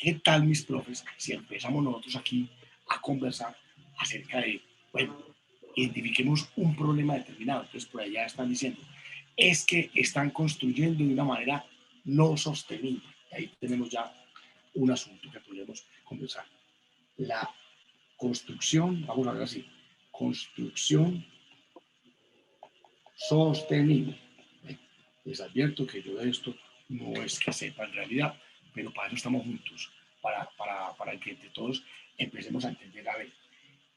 ¿qué tal, mis profes, si empezamos nosotros aquí a conversar acerca de, bueno, identifiquemos un problema determinado? Entonces, por allá están diciendo, es que están construyendo de una manera no sostenible. Ahí tenemos ya un asunto que podemos conversar. La construcción, vamos a ver así, construcción sostenible. Les advierto que yo de esto no es que sepa en realidad, pero para eso estamos juntos, para que entre todos empecemos a entender, a ver,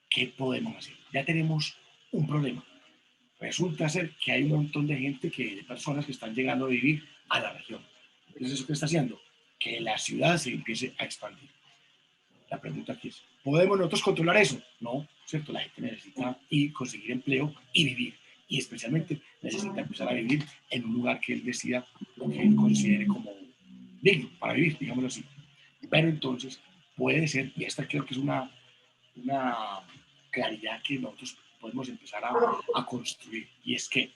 ¿qué podemos hacer? Ya tenemos un problema. Resulta ser que hay un montón de gente, de personas que están llegando a vivir a la región. Entonces, ¿eso qué está haciendo? Que la ciudad se empiece a expandir. La pregunta aquí es, ¿podemos nosotros controlar eso? No, ¿cierto? La gente necesita ir, conseguir empleo y vivir. Y especialmente necesita empezar a vivir en un lugar que él decida o que él considere como digno para vivir, digámoslo así. Pero entonces puede ser, y esta creo que es una claridad que nosotros podemos empezar a construir, y es que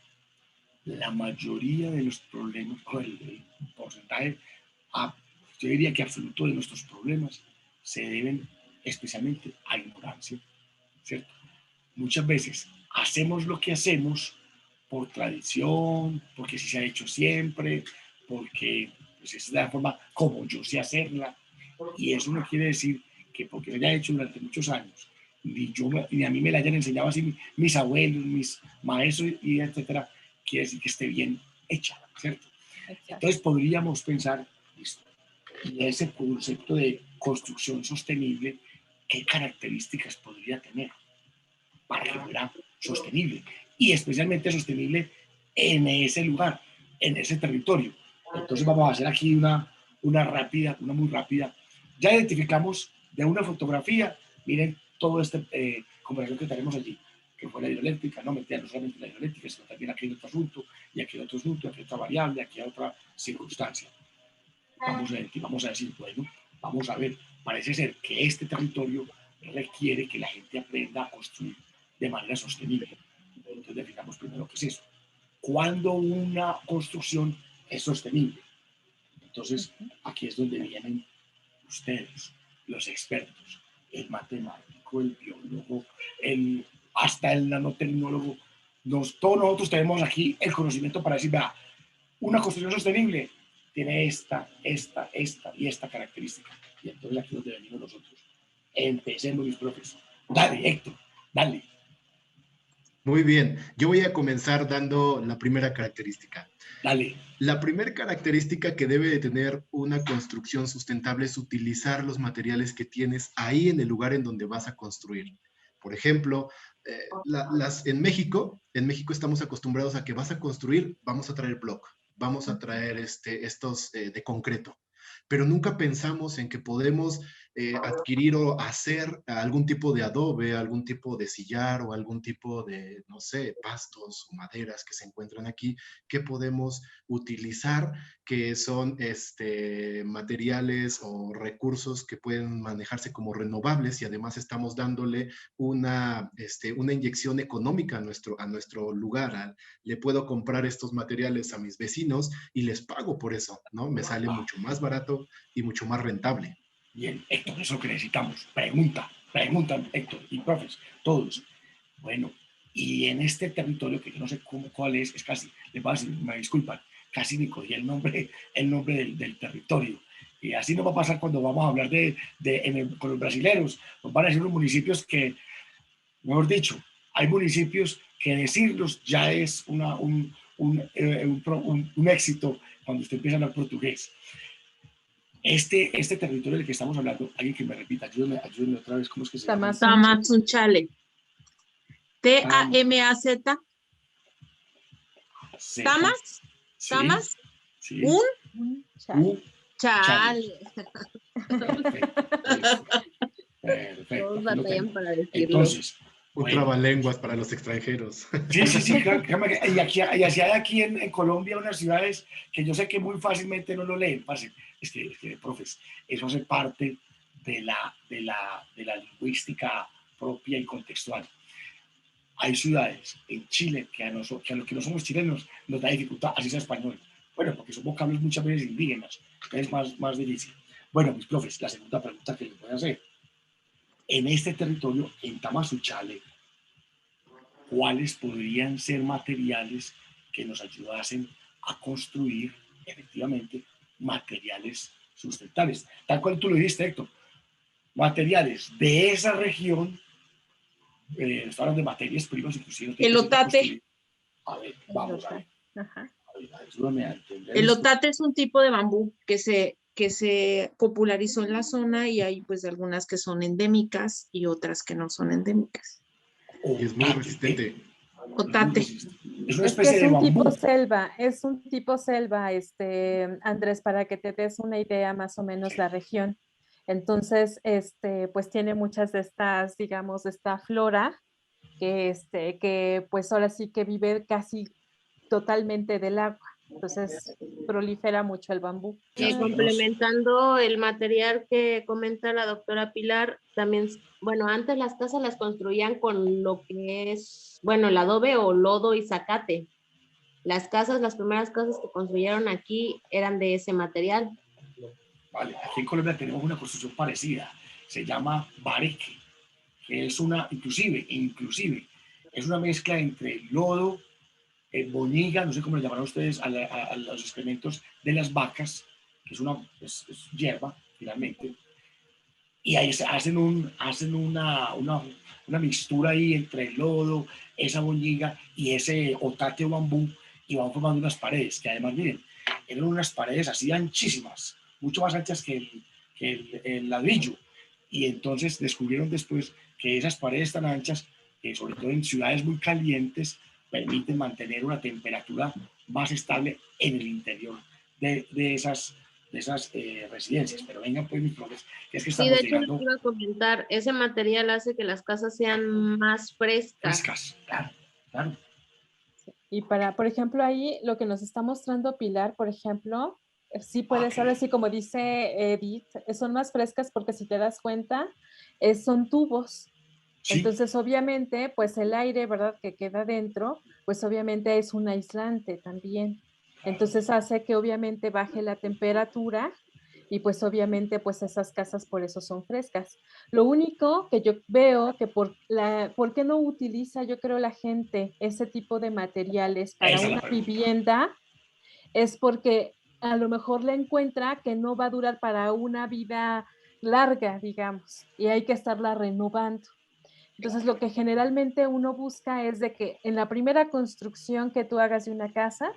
la mayoría de los problemas, o el porcentaje, yo diría que absoluto de nuestros problemas, se deben especialmente a ignorancia, ¿cierto? Muchas veces hacemos lo que hacemos por tradición, porque sí se ha hecho siempre, porque pues, es la forma como yo sé hacerla, y eso no quiere decir que porque lo haya hecho durante muchos años, ni a mí me la hayan enseñado así mis abuelos, mis maestros, y etcétera, quiere decir que esté bien hecha, ¿cierto? Entonces podríamos pensar, listo, y ese concepto de construcción sostenible, ¿qué características podría tener para que fuera sostenible? Y especialmente sostenible en ese lugar, en ese territorio. Entonces vamos a hacer aquí una muy rápida. Ya identificamos de una fotografía, miren todo este conversación que tenemos allí, que fue la hidroeléctrica, no mentira, no solamente la hidroeléctrica, sino también aquí hay otro asunto, y aquí hay otro asunto, aquí hay otra variable, aquí hay otra circunstancia. Vamos a decir, bueno, vamos a ver, parece ser que este territorio requiere que la gente aprenda a construir de manera sostenible. Entonces definamos primero qué es eso. ¿Cuándo una construcción es sostenible? Entonces, aquí es donde vienen ustedes, los expertos, el matemático, el biólogo, hasta el nanotecnólogo. Todos nosotros tenemos aquí el conocimiento para decir, vea, una construcción sostenible tiene esta y esta característica. Y entonces aquí es donde venimos nosotros. Empecemos, mis profes. Dale, Héctor, dale. Muy bien, yo voy a comenzar dando la primera característica. Dale. La primera característica que debe de tener una construcción sustentable es utilizar los materiales que tienes ahí en el lugar en donde vas a construir. Por ejemplo, en México estamos acostumbrados a que vas a construir, vamos a traer block, vamos a traer estos de concreto, pero nunca pensamos en que podemos adquirir o hacer algún tipo de adobe, algún tipo de sillar o algún tipo de, no sé, pastos o maderas que se encuentran aquí, que podemos utilizar, que son materiales o recursos que pueden manejarse como renovables, y además estamos dándole una inyección económica a nuestro lugar. Le puedo comprar estos materiales a mis vecinos y les pago por eso, ¿no? Me sale mucho más barato y mucho más rentable. Bien, Héctor, eso es lo que necesitamos. Preguntan, Héctor, y profes, todos. Bueno, y en este territorio, que yo no sé cuál es casi, les voy a decir, me disculpan, casi ni cogí el nombre del territorio. Y así nos va a pasar cuando vamos a hablar con los brasileños. Nos van a decir los municipios que, mejor dicho, hay municipios que decirlos ya es un éxito cuando usted empieza a hablar portugués. Este territorio del que estamos hablando, alguien que me repita, ayúdenme otra vez, ¿cómo es que se llama? Tamazunchale. T-A-M-A-Z. Tamas. Sí, Tamas. sí. Un chale. Perfecto. Todos batallan para decirlo. Entonces, un trabalenguas para los extranjeros. Sí, claro. Y aquí en Colombia, unas ciudades que yo sé que muy fácilmente no lo leen, es que, profes, eso hace parte de la lingüística propia y contextual. Hay ciudades en Chile que a los que no somos chilenos nos da dificultad, así sea español. Bueno, porque son vocablos muchas veces indígenas, es más difícil. Bueno, mis profes, la segunda pregunta que les voy a hacer. En este territorio, en Tamazunchale, ¿cuáles podrían ser materiales que nos ayudasen a construir efectivamente materiales sustentables? Tal cual tú lo dijiste, Héctor, materiales de esa región, está hablando de materias primas, inclusive no tiene El que ser de otate. construir. A ver, vamos a ver. Ajá. Ayúdame a entender El esto. otate es un tipo de bambú que se popularizó en la zona y hay pues algunas que son endémicas y otras que no son endémicas. Y es muy resistente. Otate. Es una Es que especie es de un bambú. tipo selva, Andrés, para que te des una idea más o menos la región. Entonces, pues tiene muchas de estas, digamos, de esta flora que pues ahora sí que vive casi totalmente del agua. Entonces, prolifera mucho el bambú. Complementando el material que comenta la doctora Pilar, también, bueno, antes las casas las construían con lo que es, bueno, el adobe o lodo y zacate. Las primeras casas que construyeron aquí eran de ese material. Vale, aquí en Colombia tenemos una construcción parecida, se llama bareque, que es una, inclusive, es una mezcla entre lodo, boñiga, no sé cómo le llamarán ustedes a los excrementos de las vacas, que es hierba, finalmente, y ahí hacen una mixtura ahí entre el lodo, esa boñiga y ese otate o bambú, y van formando unas paredes, que además, miren, eran unas paredes así anchísimas, mucho más anchas el ladrillo, y entonces descubrieron después que esas paredes tan anchas, sobre todo en ciudades muy calientes, permiten mantener una temperatura más estable en el interior de esas residencias. Pero vengan pues mis profes, que es que Sí, estamos de hecho les llegando iba a comentar, ese material hace que las casas sean más frescas. frescas, claro, claro. Y por ejemplo, ahí lo que nos está mostrando Pilar, por ejemplo, sí puedes, ahora sí, como dice Edith, son más frescas porque si te das cuenta, son tubos. Sí. Entonces, obviamente, pues el aire, ¿verdad? Que queda dentro, pues obviamente es un aislante también. Entonces hace que obviamente baje la temperatura y pues obviamente pues esas casas por eso son frescas. Lo único que yo veo que ¿por qué no utiliza yo creo la gente ese tipo de materiales para Esa es la una pregunta. vivienda? Es porque a lo mejor le encuentra que no va a durar para una vida larga, digamos, y hay que estarla renovando. Entonces, lo que generalmente uno busca es de que en la primera construcción que tú hagas de una casa,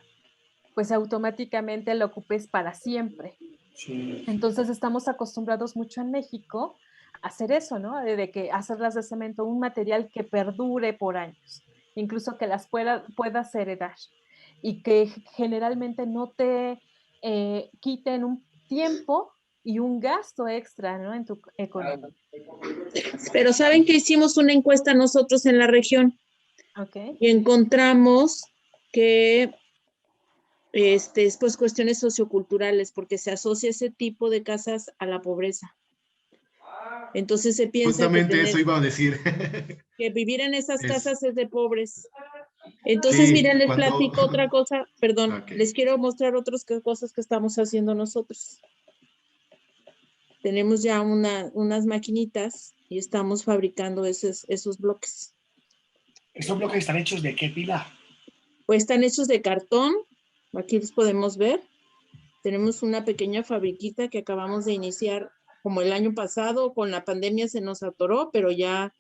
pues automáticamente la ocupes para siempre. Sí. Entonces, estamos acostumbrados mucho en México a hacer eso, ¿no? De que hacerlas de cemento, un material que perdure por años, incluso que las puedas heredar y que generalmente no te quiten un tiempo y un gasto extra, ¿no? En tu economía. Pero ¿saben que hicimos una encuesta nosotros en la región? Ok. Y encontramos que pues cuestiones socioculturales, porque se asocia ese tipo de casas a la pobreza. Entonces se piensa Justamente eso iba a decir. que vivir en esas casas es de pobres. Entonces, Sí, miren, les platico otra cosa, perdón, Okay. les quiero mostrar otras cosas que estamos haciendo nosotros. Tenemos ya unas maquinitas y estamos fabricando esos bloques. ¿Estos bloques están hechos de qué, Pilar? Pues están hechos de cartón, aquí los podemos ver. Tenemos una pequeña fabriquita que acabamos de iniciar como el año pasado, con la pandemia se nos atoró, pero ya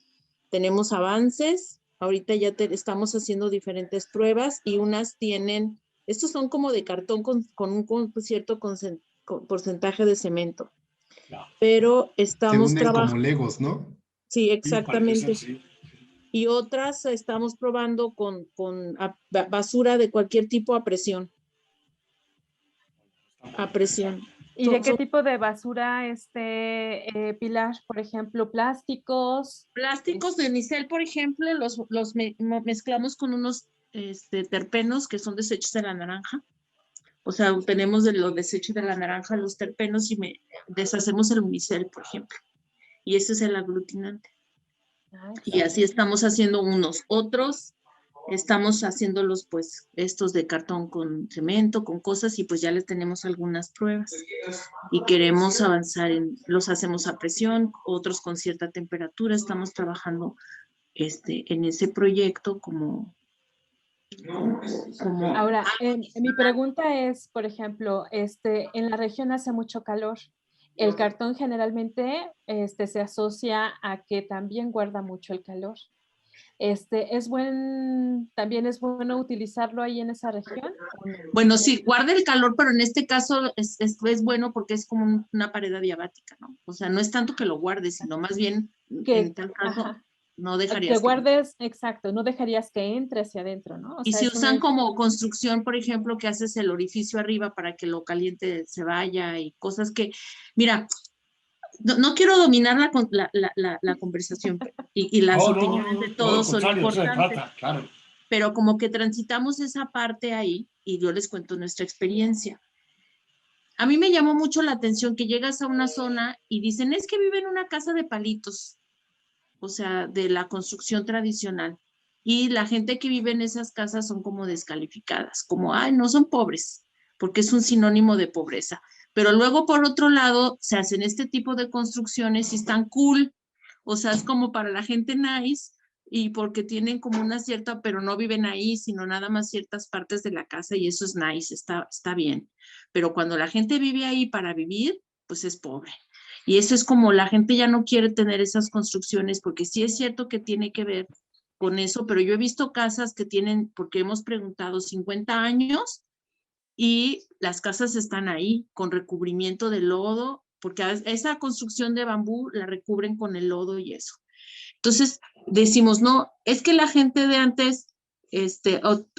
tenemos avances. Ahorita ya estamos haciendo diferentes pruebas y unas tienen, estos son como de cartón con un cierto porcentaje de cemento. No. Pero estamos trabajando como Legos, ¿no? Sí, exactamente. Sí. Y otras estamos probando con basura de cualquier tipo a presión. A presión. ¿Y de qué tipo de basura, Pilar? Por ejemplo, plásticos. Plásticos de unicel, por ejemplo, los mezclamos con unos terpenos que son desechos de la naranja. O sea, obtenemos de los desechos de la naranja los terpenos y deshacemos el unicel, por ejemplo. Y ese es el aglutinante. Y así estamos haciendo unos. Otros Estamos haciéndolos, pues, estos de cartón con cemento, con cosas, y pues ya les tenemos algunas pruebas. Y queremos avanzar los hacemos a presión, otros con cierta temperatura. Estamos trabajando en ese proyecto como Ahora, mi pregunta es, por ejemplo, en la región hace mucho calor. El cartón generalmente se asocia a que también guarda mucho el calor. ¿También es bueno utilizarlo ahí en esa región? ¿O no? Bueno, sí, guarda el calor, pero en este caso es bueno porque es como una pared adiabática, ¿no? O sea, no es tanto que lo guardes, sino más bien, en tal caso, Ajá, no que dejarías que... guardes, exacto, no dejarías que entre hacia adentro, ¿no? O Y sea, si es una... usan como construcción, por ejemplo, que haces el orificio arriba para que lo caliente se vaya y cosas que, mira, no quiero dominar la conversación y las No, opiniones de todo lo todos son contrario, eso se importantes, trata, claro. pero como que transitamos esa parte ahí y yo les cuento nuestra experiencia. A mí me llamó mucho la atención que llegas a una zona y dicen, es que vive en una casa de palitos, o sea, de la construcción tradicional. Y la gente que vive en esas casas son como descalificadas, como, ay, no son pobres, porque es un sinónimo de pobreza. Pero luego, por otro lado, se hacen este tipo de construcciones y están cool, o sea, es como para la gente nice y porque tienen como una cierta, pero no viven ahí, sino nada más ciertas partes de la casa y eso es nice, está bien. Pero cuando la gente vive ahí para vivir, pues es pobre. Y eso es como la gente ya no quiere tener esas construcciones, porque sí es cierto que tiene que ver con eso, pero yo he visto casas que tienen, porque hemos preguntado 50 años y las casas están ahí con recubrimiento de lodo, porque a esa construcción de bambú la recubren con el lodo y eso. Entonces decimos, no, es que la gente de antes,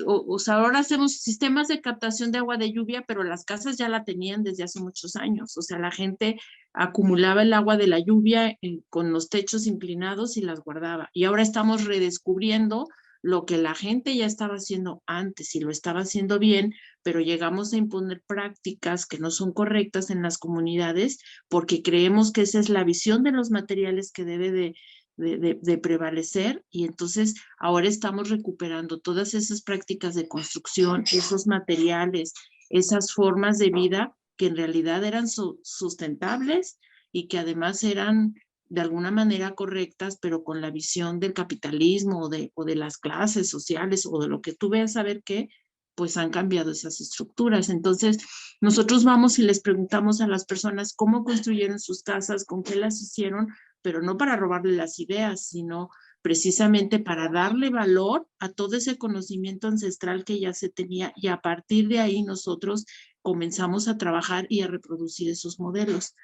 o sea, ahora hacemos sistemas de captación de agua de lluvia, pero las casas ya la tenían desde hace muchos años. O sea, la gente acumulaba el agua de la lluvia con los techos inclinados y las guardaba. Y ahora estamos redescubriendo lo que la gente ya estaba haciendo antes y lo estaba haciendo bien, pero llegamos a imponer prácticas que no son correctas en las comunidades porque creemos que esa es la visión de los materiales que debe de prevalecer y entonces ahora estamos recuperando todas esas prácticas de construcción, esos materiales, esas formas de vida que en realidad eran sustentables y que además eran de alguna manera correctas, pero con la visión del capitalismo o de las clases sociales o de lo que tú veas a ver qué, pues han cambiado esas estructuras. Entonces, nosotros vamos y les preguntamos a las personas cómo construyeron sus casas, con qué las hicieron, pero no para robarle las ideas, sino precisamente para darle valor a todo ese conocimiento ancestral que ya se tenía y a partir de ahí nosotros comenzamos a trabajar y a reproducir esos modelos.